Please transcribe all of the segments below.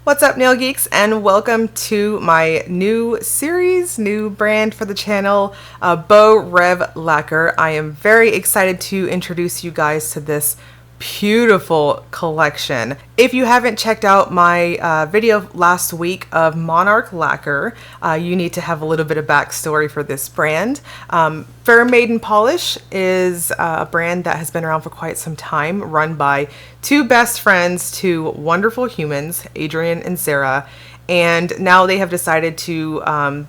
What's up, nail geeks, and welcome to my new series, new brand for the channel, Beaux Rêves Lacquer. I am very excited to introduce you guys to this beautiful collection. If you haven't checked out my video last week of Monarch Lacquer, you need to have a little bit of backstory for this brand. Fair Maiden Polish is a brand that has been around for quite some time, run by two best friends, two wonderful humans, Adrian and Sarah, and now they have decided to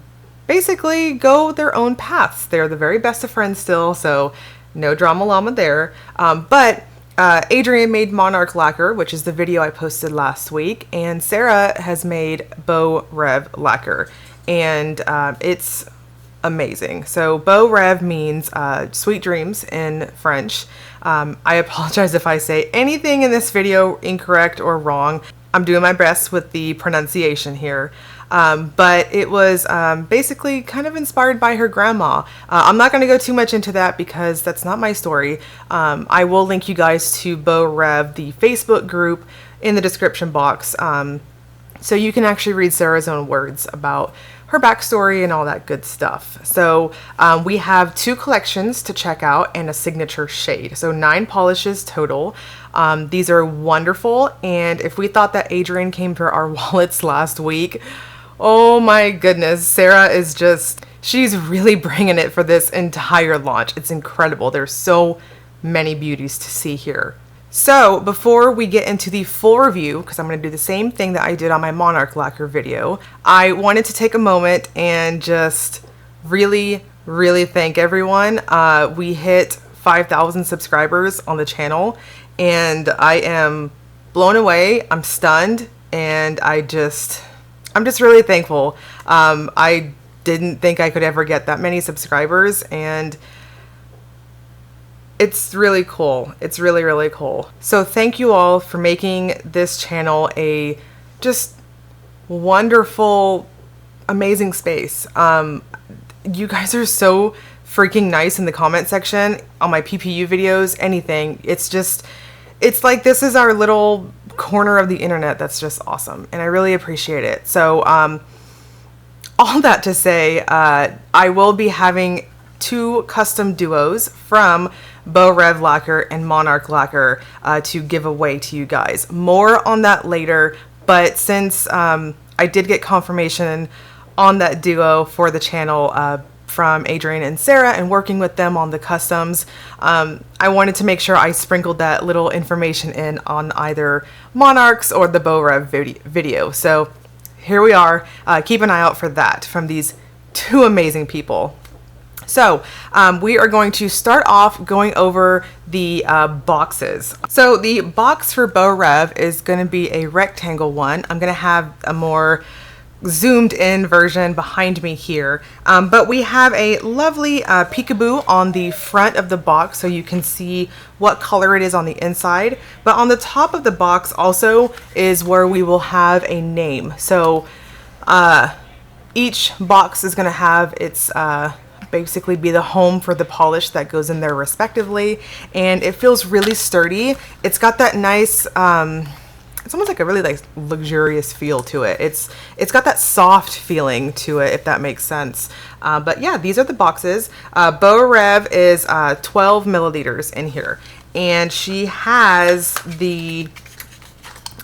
basically go their own paths. They're the very best of friends still, so no drama llama there. But Adrian made Monarch Lacquer, which is the video I posted last week, and Sarah has made Beaux Rêves Lacquer, and it's amazing. So Beaux Rêves means sweet dreams in French. I apologize if I say anything in this video incorrect or wrong. I'm doing my best with the pronunciation here. But it was basically kind of inspired by her grandma. I'm not going to go too much into that because that's not my story. I will link you guys to Beaux Rêves, the Facebook group, in the description box. So you can actually read Sarah's own words about her backstory and all that good stuff. So we have two collections to check out and a signature shade. So 9 polishes total. These are wonderful. And if we thought that Adrian came for our wallets last week, oh my goodness, Sarah is just, she's really bringing it for this entire launch. It's incredible. There's so many beauties to see here. So before we get into the full review, because I'm going to do the same thing that I did on my Monarch Lacquer video, I wanted to take a moment and just really thank everyone. We hit 5,000 subscribers on the channel, and I am blown away. I'm stunned, and I'm just really thankful. I didn't think I could ever get that many subscribers, and it's really cool. It's really cool. So thank you all for making this channel a just wonderful, amazing space. You guys are so freaking nice in the comment section on my PPU videos, anything. It's like this is our little corner of the internet that's just awesome, and I really appreciate it. So all that to say, I will be having 2 custom duos from Beaux Rêves Lacquer and Monarch Lacquer to give away to you guys. More on that later, but since I did get confirmation on that duo for the channel from Adrian and Sarah and working with them on the customs, I wanted to make sure I sprinkled that little information in on either Monarch's or the Beaux Rêves video. So here we are. Keep an eye out for that from these 2 amazing people. So we are going to start off going over the boxes. So the box for Beaux Rêves is going to be a rectangle one. I'm going to have a more zoomed in version behind me here, but we have a lovely peekaboo on the front of the box so you can see what color it is on the inside, but on the top of the box also is where we will have a name. So each box is going to have its basically be the home for the polish that goes in there respectively, and it feels really sturdy. It's got that nice it's almost like a really like luxurious feel to it. It's got that soft feeling to it, if that makes sense. But yeah, these are the boxes. Beaux Rêves is 12 milliliters in here, and she has the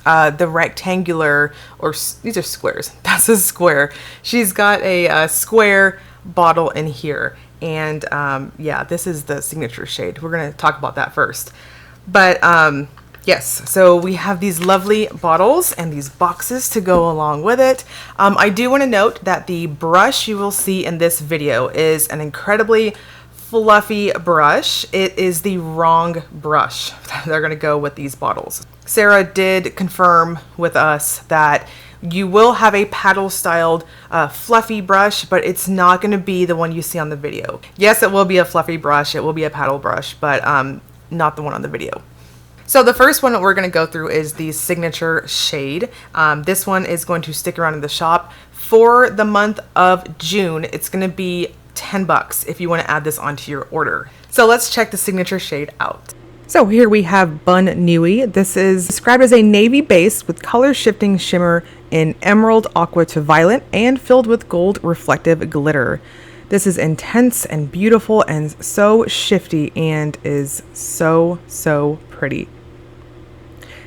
rectangular, or these are squares. That's a square. She's got a square bottle in here, and yeah, this is the signature shade. We're gonna talk about that first, but yes, so we have these lovely bottles and these boxes to go along with it. I do want to note that the brush you will see in this video is an incredibly fluffy brush. It is the wrong brush they're going to go with these bottles. Sarah did confirm with us that you will have a paddle styled fluffy brush, but it's not going to be the one you see on the video. Yes, it will be a fluffy brush, it will be a paddle brush, but not the one on the video. So the first one that we're going to go through is the signature shade. This one is going to stick around in the shop for the month of June. It's going to be $10 if you want to add this onto your order. So let's check the signature shade out. So here we have Bonne Nuit. This is described as a navy base with color shifting shimmer in emerald, aqua to violet, and filled with gold reflective glitter. This is intense and beautiful and so shifty and is so pretty.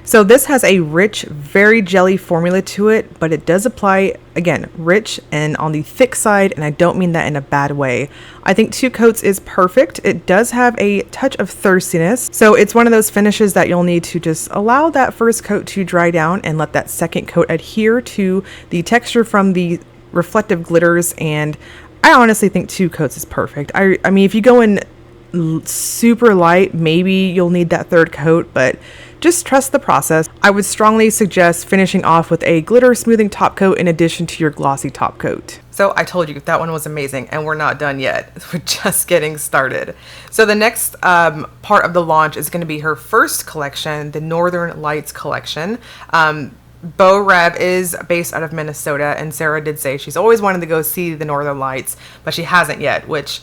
So this has a rich, very jelly formula to it, but it does apply, again, rich and on the thick side, and I don't mean that in a bad way. I think 2 coats is perfect. It does have a touch of thirstiness, so it's one of those finishes that you'll need to just allow that first coat to dry down and let that second coat adhere to the texture from the reflective glitters, and I honestly think 2 coats is perfect. I mean, if you go in super light, maybe you'll need that third coat, but just trust the process. I would strongly suggest finishing off with a glitter smoothing top coat in addition to your glossy top coat. So I told you that one was amazing, and we're not done yet. We're just getting started. So the next part of the launch is going to be her first collection, the Northern Lights collection. Beaux Rêves is based out of Minnesota, and Sarah did say she's always wanted to go see the Northern Lights, but she hasn't yet, which,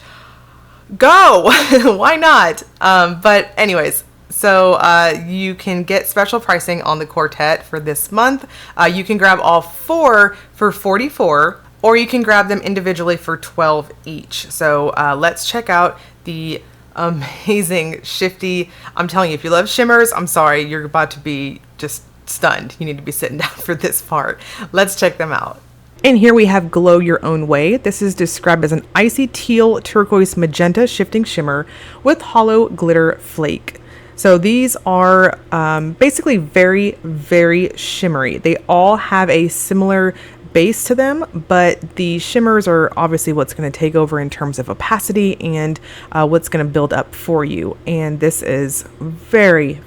go! Why not? But anyways, so you can get special pricing on the quartet for this month. You can grab all 4 for $44, or you can grab them individually for $12 each. So let's check out the amazing shifty. I'm telling you, if you love shimmers, I'm sorry, you're about to be just stunned. You need to be sitting down for this part. Let's check them out. And here we have Glow Your Own Way. This is described as an icy teal turquoise magenta shifting shimmer with hollow glitter flake. So these are basically very shimmery. They all have a similar base to them, but the shimmers are obviously what's going to take over in terms of opacity and what's going to build up for you. And this is very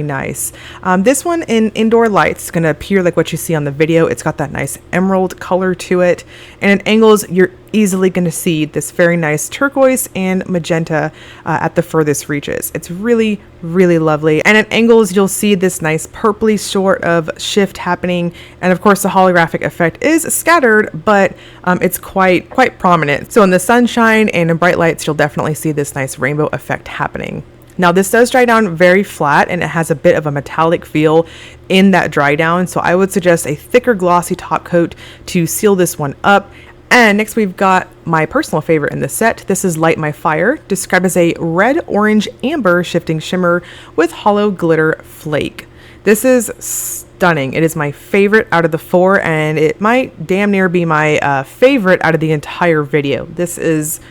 nice. This one in Indoor Lights is going to appear like what you see on the video. It's got that nice emerald color to it, and at angles you're easily going to see this very nice turquoise and magenta at the furthest reaches. It's really lovely, and at angles you'll see this nice purpley sort of shift happening, and of course the holographic effect is scattered, but it's quite prominent. So in the sunshine and in bright lights you'll definitely see this nice rainbow effect happening. Now this does dry down very flat, and it has a bit of a metallic feel in that dry down, so I would suggest a thicker glossy top coat to seal this one up. And next we've got my personal favorite in the set. This is Light My Fire, described as a red, orange, amber shifting shimmer with hollow glitter flake. This is stunning. It is my favorite out of the 4, and it might damn near be my favorite out of the entire video. This is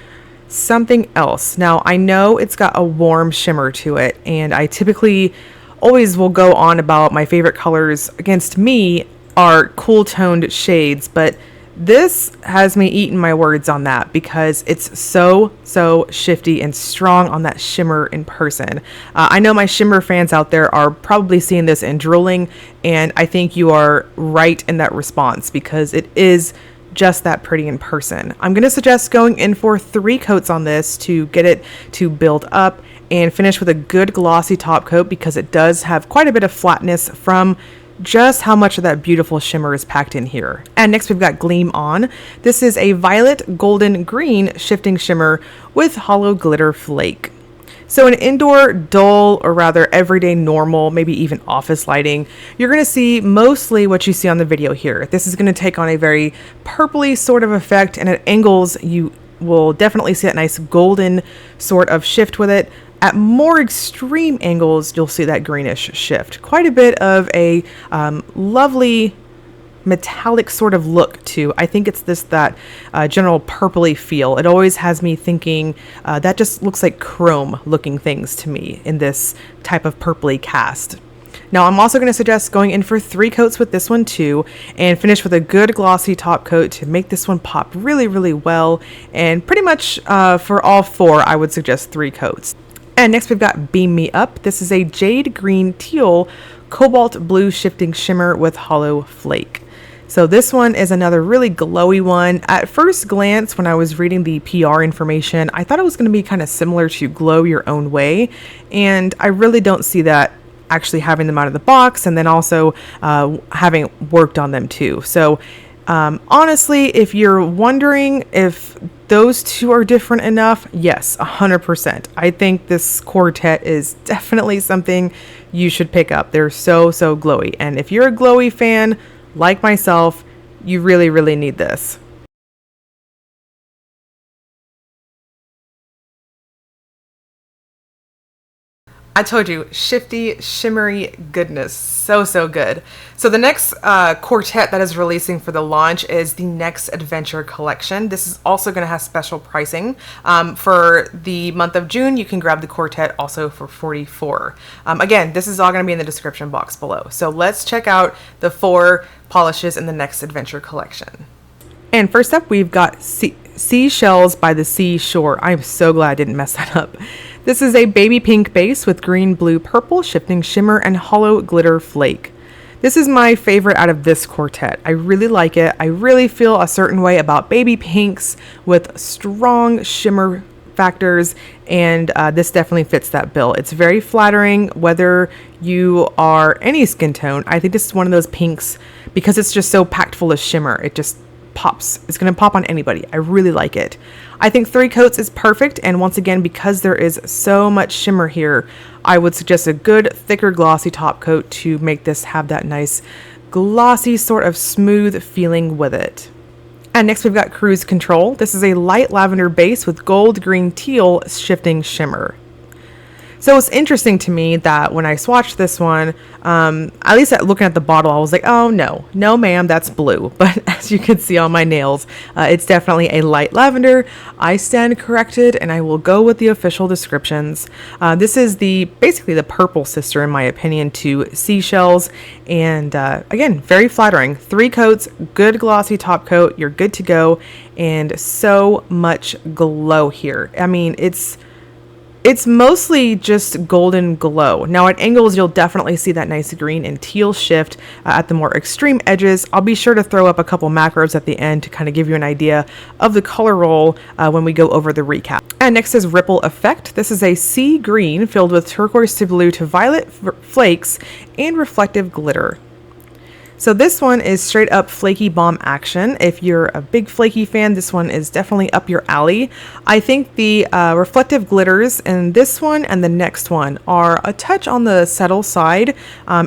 something else. Now I know it's got a warm shimmer to it, and I typically always will go on about my favorite colors against me are cool toned shades, but this has me eating my words on that because it's so shifty and strong on that shimmer in person. I know my shimmer fans out there are probably seeing this and drooling, and I think you are right in that response because it is just that pretty in person. I'm going to suggest going in for 3 coats on this to get it to build up and finish with a good glossy top coat because it does have quite a bit of flatness from just how much of that beautiful shimmer is packed in here. And next we've got Gleam On. This is a violet golden green shifting shimmer with hollow glitter flake. So in indoor, dull, or rather everyday normal, maybe even office lighting, you're going to see mostly what you see on the video here. This is going to take on a very purpley sort of effect, and at angles you will definitely see that nice golden sort of shift with it. At more extreme angles, you'll see that greenish shift. Quite a bit of a lovely metallic sort of look to. I think it's that general purpley feel. It always has me thinking that just looks like chrome looking things to me in this type of purpley cast. Now I'm also going to suggest going in for 3 coats with this one too, and finish with a good glossy top coat to make this one pop really well. And pretty much for all 4 I would suggest 3 coats. And next we've got Beam Me Up. This is a jade green teal cobalt blue shifting shimmer with hollow flake. So this one is another really glowy one. At first glance, when I was reading the PR information, I thought it was going to be kind of similar to Glow Your Own Way, and I really don't see that actually having them out of the box, and then also having worked on them too. So honestly, if you're wondering if those two are different enough, yes, 100%. I think this quartet is definitely something you should pick up. They're so glowy. And if you're a glowy fan, like myself, you really need this. I told you, shifty, shimmery goodness. So good. So the next quartet that is releasing for the launch is the Next Adventure collection. This is also going to have special pricing. For the month of June, you can grab the quartet also for $44. Again, this is all going to be in the description box below. So let's check out the 4 polishes in the Next Adventure collection. And first up, we've got Seashells by the Seashore. I'm so glad I didn't mess that up. This is a baby pink base with green, blue, purple, shifting shimmer, and hollow glitter flake. This is my favorite out of this quartet. I really like it. I really feel a certain way about baby pinks with strong shimmer factors, and this definitely fits that bill. It's very flattering whether you are any skin tone. I think this is one of those pinks because it's just so packed full of shimmer. It just pops. It's going to pop on anybody. I really like it. I think 3 coats is perfect, and once again, because there is so much shimmer here, I would suggest a good thicker glossy top coat to make this have that nice glossy sort of smooth feeling with it. And next we've got Cruise Control. This is a light lavender base with gold, green, teal shifting shimmer. So it's interesting to me that when I swatched this one, at least looking at the bottle, I was like, oh no ma'am, that's blue. But as you can see on my nails, it's definitely a light lavender. I stand corrected, and I will go with the official descriptions. This is basically the purple sister, in my opinion, to Seashells. And again, very flattering. 3 coats, good glossy top coat, you're good to go. And so much glow here. I mean, it's mostly just golden glow. Now at angles, you'll definitely see that nice green and teal shift at the more extreme edges. I'll be sure to throw up a couple macros at the end to kind of give you an idea of the color roll when we go over the recap. And next is Ripple Effect. This is a sea green filled with turquoise to blue to violet flakes and reflective glitter. So this one is straight up flaky bomb action. If you're a big flaky fan, this one is definitely up your alley. I think the reflective glitters in this one and the next one are a touch on the subtle side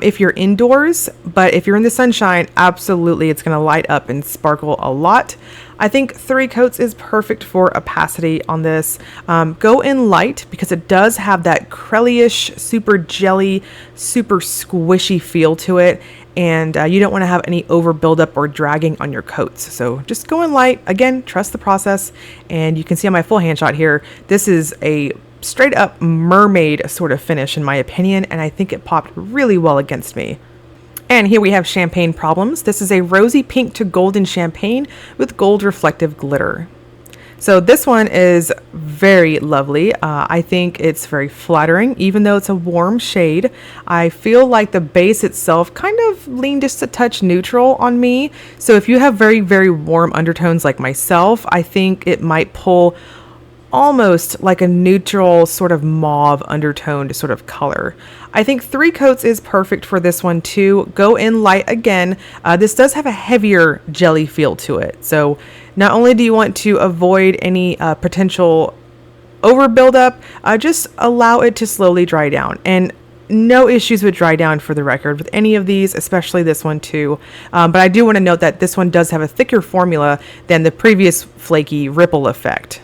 if you're indoors, but if you're in the sunshine, absolutely it's going to light up and sparkle a lot. I think 3 coats is perfect for opacity on this. Go in light because it does have that crelly-ish, super jelly, super squishy feel to it. And you don't want to have any over buildup or dragging on your coats. So just go in light. Again, trust the process. And you can see on my full hand shot here, this is a straight up mermaid sort of finish in my opinion. And I think it popped really well against me. And here we have Champagne Problems. This is a rosy pink to golden champagne with gold reflective glitter. So this one is very lovely. I think it's very flattering, even though it's a warm shade. I feel like the base itself kind of leaned just a touch neutral on me. So if you have very warm undertones like myself, I think it might pull almost like a neutral sort of mauve undertoned sort of color. I think 3 coats is perfect for this one too. Go in light again. This does have a heavier jelly feel to it. So not only do you want to avoid any potential over buildup, just allow it to slowly dry down. And no issues with dry down for the record with any of these, especially this one too. But I do want to note that this one does have a thicker formula than the previous flaky Ripple Effect.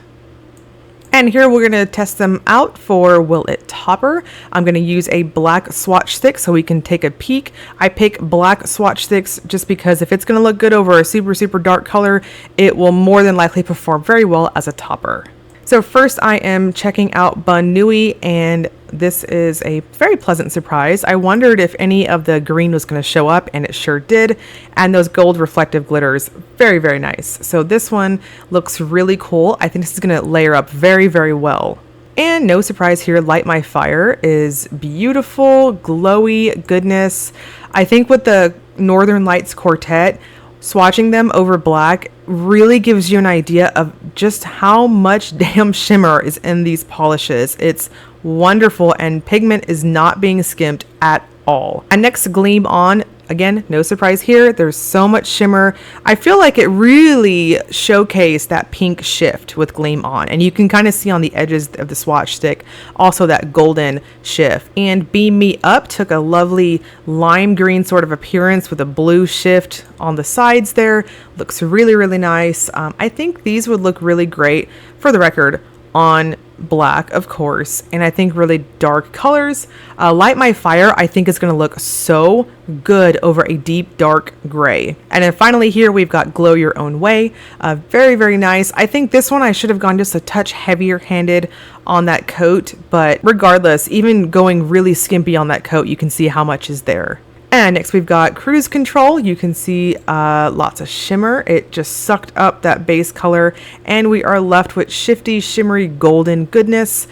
And here we're going to test them out for Will It Topper. I'm going to use a black swatch stick so we can take a peek. I pick black swatch sticks just because if it's going to look good over a super dark color, it will more than likely perform very well as a topper. So first I am checking out Bonne Nuit, and this is a very pleasant surprise. I wondered if any of the green was going to show up, and it sure did. And those gold reflective glitters, very nice. So this one looks really cool. I think this is going to layer up very well. And no surprise here, Light My Fire is beautiful, glowy goodness. I think with the Northern Lights Quartet, swatching them over black really gives you an idea of just how much damn shimmer is in these polishes. It's wonderful, and pigment is not being skimped at all. And next, Gleam On. Again, no surprise here. There's so much shimmer. I feel like it really showcased that pink shift with Gleam On. And you can kind of see on the edges of the swatch stick also that golden shift. And Beam Me Up took a lovely lime green sort of appearance with a blue shift on the sides there. Looks really, really nice. I think these would look really great, for the record, on black, of course, and I think really dark colors. Light My Fire, I think is going to look so good over a deep dark gray. And then finally here we've got Glow Your Own Way. Very, very nice. I think this one I should have gone just a touch heavier handed on that coat, but regardless, even going really skimpy on that coat, you can see how much is there. And next we've got Cruise Control. You can see lots of shimmer. It just sucked up that base color, and we are left with shifty, shimmery, golden goodness.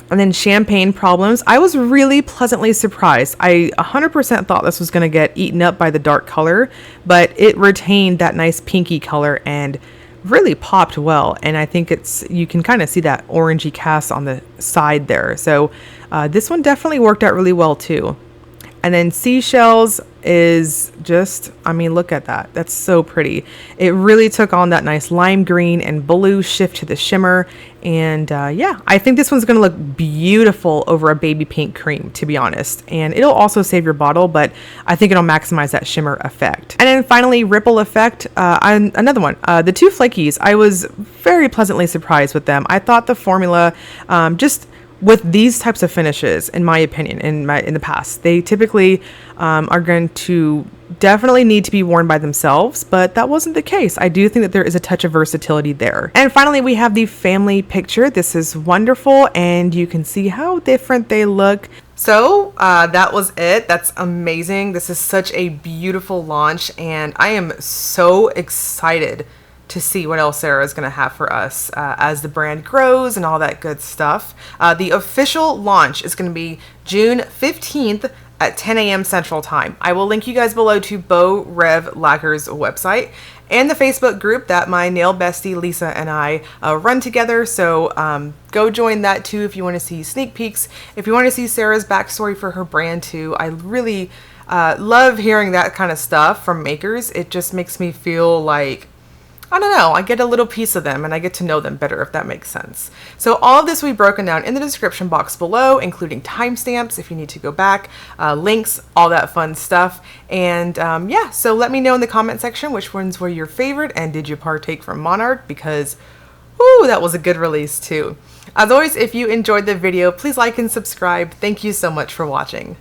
And then Champagne Problems. I was really pleasantly surprised. I 100% thought this was going to get eaten up by the dark color, but it retained that nice pinky color and really popped well. And I think you can kind of see that orangey cast on the side there. So this one definitely worked out really well too. And then Seashells is just, I mean, look at that. That's so pretty. It really took on that nice lime green and blue shift to the shimmer. And yeah, I think this one's going to look beautiful over a baby pink cream, to be honest. And it'll also save your bottle, but I think it'll maximize that shimmer effect. And then finally, Ripple Effect. Another one. The two flakies, I was very pleasantly surprised with them. I thought the formula just... with these types of finishes, in my opinion, in the past, they typically are going to definitely need to be worn by themselves, but that wasn't the case. I do think that there is a touch of versatility there. And finally, we have the family picture. This is wonderful, and you can see how different they look. So that was it. That's amazing. This is such a beautiful launch, and I am so excited to see what else Sarah is going to have for us as the brand grows and all that good stuff. The official launch is going to be June 15th at 10 a.m. Central Time. I will link you guys below to Beaux Rêves Lacquer's website and the Facebook group that my nail bestie Lisa and I run together. So go join that too if you want to see sneak peeks. If you want to see Sarah's backstory for her brand too, I really love hearing that kind of stuff from makers. It just makes me feel like, I don't know, I get a little piece of them and I get to know them better, if that makes sense. So all of this will be broken down in the description box below, including timestamps if you need to go back, links, all that fun stuff. And yeah, so let me know in the comment section which ones were your favorite and did you partake from Monarch, because whoo, that was a good release too. As always, if you enjoyed the video, please like and subscribe. Thank you so much for watching.